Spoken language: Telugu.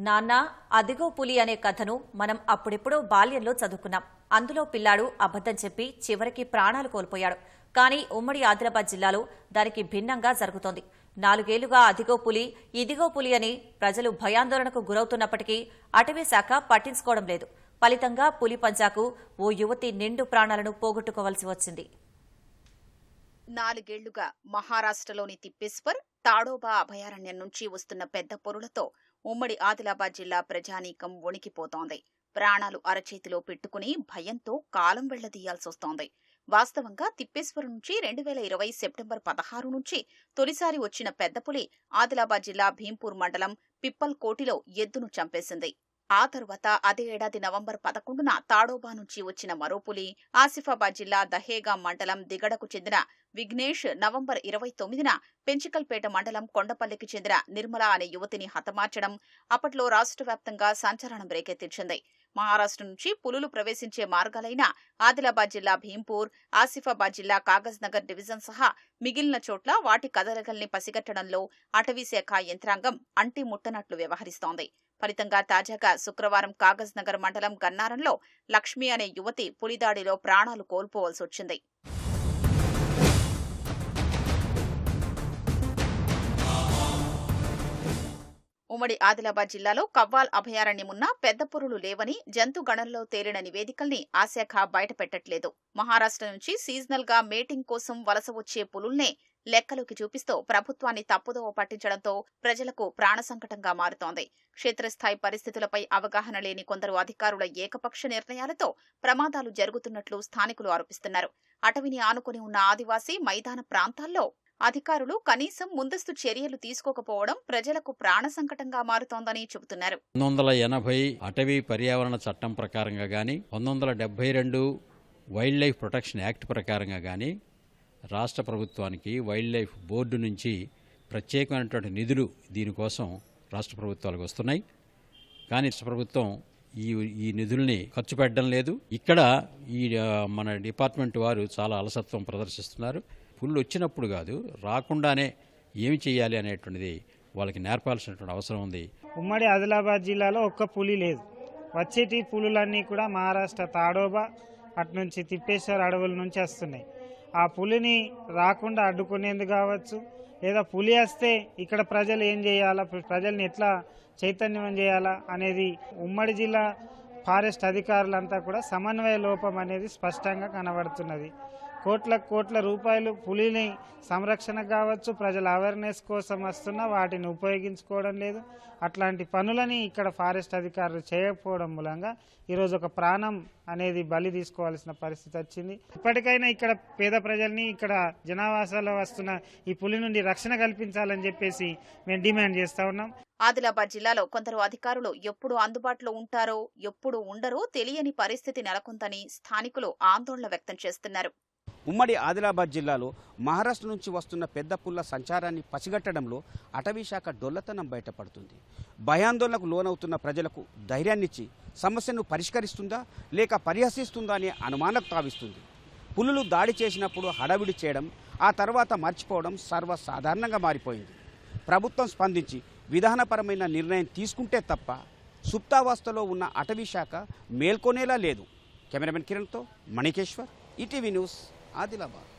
నాన్న అదిగో పులి అనే కథను మనం అప్పుడెప్పుడో బాల్యంలో చదువుకున్నాం. అందులో పిల్లాడు అబద్ధం చెప్పి చివరికి ప్రాణాలు కోల్పోయాడు. కానీ ఉమ్మడి ఆదిలాబాద్ జిల్లాలో దానికి భిన్నంగా జరుగుతోంది. 4 ఏళ్లుగా అదిగో పులి ఇదిగో పులి అని ప్రజలు భయాందోళనకు గురవుతున్నప్పటికీ అటవీ శాఖ పట్టించుకోవడం లేదు. ఫలితంగా పులి పంజాకు ఓ యువతి నిండు ప్రాణాలను పోగొట్టుకోవాల్సి వచ్చింది. 4 ఏళ్లుగా మహారాష్ట్రలోని తిప్పేశ్వర్, తాడోబా అభయారణ్యం నుంచి వస్తున్న పెద్ద పొరులతో ఉమ్మడి ఆదిలాబాద్ జిల్లా ప్రజానీకం వణికిపోతోంది. ప్రాణాలు అరచేతిలో పెట్టుకుని భయంతో కాలం వెళ్లదీయాల్సొస్తోంది. వాస్తవంగా తిప్పేశ్వరం నుంచి 2020 సెప్టెంబర్ 16 నుంచి తొలిసారి వచ్చిన పెద్దపులి ఆదిలాబాద్ జిల్లా భీంపూర్ మండలం పిప్పల్ కోటిలో ఎద్దును చంపేసింది. ఆ తరువాత అదే ఏడాది నవంబర్ 11న తాడోబా నుంచి వచ్చిన మరో పులి ఆసిఫాబాద్ జిల్లా దహేగాం మండలం దిగడకు చెందిన విఘ్నేష్ నవంబర్ 29న పెంచికల్పేట మండలం కొండపల్లికి చెందిన నిర్మల అనే యువతిని హతమార్చడం అప్పట్లో రాష్ట్ర వ్యాప్తంగా సంచలనం రేకెత్తించింది. మహారాష్ట్ర నుంచి పులులు ప్రవేశించే మార్గాలైన ఆదిలాబాద్ జిల్లా భీంపూర్, ఆసిఫాబాద్ జిల్లా కాగజ్ నగర్ డివిజన్ సహా మిగిలిన చోట్ల వాటి కదలికల్ని పసిగట్టడంలో అటవీశాఖ యంత్రాంగం అంటి ముట్టనట్లు వ్యవహరిస్తోంది. ఫలితంగా తాజాగా శుక్రవారం కాగజ్ నగర్ మండలం గన్నారంలో లక్ష్మి అనే యువతి పులిదాడిలో ప్రాణాలు కోల్పోవలసొచ్చింది. ఉమ్మడి ఆదిలాబాద్ జిల్లాలో కవ్వాల్ అభయారణ్యమున్న పెద్ద పురులు లేవని జంతు గణంలో తేలిన నివేదికల్ని ఆ శాఖ బయటపెట్టట్లేదు. మహారాష్ట్ర నుంచి సీజనల్ గా మేటింగ్ కోసం వలస వచ్చే పులుల్నే లెక్కలోకి చూపిస్తూ ప్రభుత్వాన్ని తప్పుదోవ పట్టించడంతో ప్రజలకు ప్రాణ సంకటంగా మారుతోంది. క్షేత్రస్థాయి పరిస్థితులపై అవగాహన లేని కొందరు అధికారుల ఏకపక్ష నిర్ణయాలతో ప్రమాదాలు జరుగుతున్నట్లు స్థానికులు ఆరోపిస్తున్నారు. అటవిని ఆనుకుని ఉన్న ఆదివాసీ మైదాన ప్రాంతాల్లో అధికారులు కనీసం ముందస్తు చర్యలు తీసుకోకపోవడం ప్రజలకు ప్రాణ సంకటంగా మారుతోందని చెబుతున్నారు. 1980 అటవీ పర్యావరణ చట్టం ప్రకారంగా గాని 1972 వైల్డ్ లైఫ్ ప్రొటెక్షన్ యాక్ట్ ప్రకారంగా గాని రాష్ట్ర ప్రభుత్వానికి వైల్డ్ లైఫ్ బోర్డు నుంచి ప్రత్యేకమైనటువంటి నిధులు దీనికోసం రాష్ట్ర ప్రభుత్వాలకు వస్తున్నాయి. కానీ రాష్ట్ర ప్రభుత్వం ఈ నిధుల్ని ఖర్చు పెట్టడం లేదు. ఇక్కడ ఈ మన డిపార్ట్మెంట్ వారు చాలా అలసత్వం ప్రదర్శిస్తున్నారు. పుల్లు వచ్చినప్పుడు కాదు, రాకుండానే ఏమి చేయాలి అనేటువంటిది వాళ్ళకి నేర్పాల్సినటువంటి అవసరం ఉంది. ఉమ్మడి ఆదిలాబాద్ జిల్లాలో ఒక్క పులి లేదు. వచ్చేటి పులులన్నీ కూడా మహారాష్ట్ర తాడోబా అటు నుంచి తిప్పేశ్వర అడవుల నుంచి వస్తున్నాయి. ఆ పులిని రాకుండా అడ్డుకునేందుకు కావచ్చు, లేదా పులి వస్తే ఇక్కడ ప్రజలు ఏం చేయాలా, ప్రజల్ని ఎట్లా చైతన్యం చేయాలా అనేది ఉమ్మడి జిల్లా ఫారెస్ట్ అధికారులంతా కూడా సమన్వయ లోపం అనేది స్పష్టంగా కనబడుతున్నది. కోట్ల రూపాయలు పులిని సంరక్షణ కావచ్చు, ప్రజల అవేర్నెస్ కోసం వస్తున్నా వాటిని ఉపయోగించుకోవడం లేదు. అట్లాంటి పనులని ఇక్కడ ఫారెస్ట్ అధికారులు చేయకపోవడం మూలంగా ఈరోజు ఒక ప్రాణం అనేది బలి తీసుకోవాల్సిన పరిస్థితి వచ్చింది. ఇప్పటికైనా ఇక్కడ పేద ప్రజల్ని, ఇక్కడ జనావాసాల్లో వస్తున్న ఈ పులి నుండి రక్షణ కల్పించాలని చెప్పేసి మేము డిమాండ్ చేస్తా ఉన్నాం. ఆదిలాబాద్ జిల్లాలో కొందరు అధికారులు ఎప్పుడు అందుబాటులో ఉంటారో ఎప్పుడు ఉండరో తెలియని పరిస్థితి నెలకొందని స్థానికులు ఆందోళన వ్యక్తం చేస్తున్నారు. ఉమ్మడి ఆదిలాబాద్ జిల్లాలో మహారాష్ట్ర నుంచి వస్తున్న పెద్ద పుల్ల సంచారాన్ని పసిగట్టడంలో అటవీశాఖ డొల్లతనం బయటపడుతుంది. భయాందోళనకు లోనవుతున్న ప్రజలకు ధైర్యాన్నిచ్చి సమస్యను పరిష్కరిస్తుందా లేక పరిహసిస్తుందా అనే అనుమానం తావిస్తుంది. పులులు దాడి చేసినప్పుడు హడావిడి చేయడం, ఆ తర్వాత మర్చిపోవడం సర్వసాధారణంగా మారిపోయింది. ప్రభుత్వం స్పందించి విధానపరమైన నిర్ణయం తీసుకుంటే తప్ప సుప్తావస్థలో ఉన్న అటవీశాఖ మేల్కొనేలా లేదు. కెమెరామెన్ కిరణ్తో మణికేశ్వర్, ఈటీవీ న్యూస్, ఆదిలాబాద్.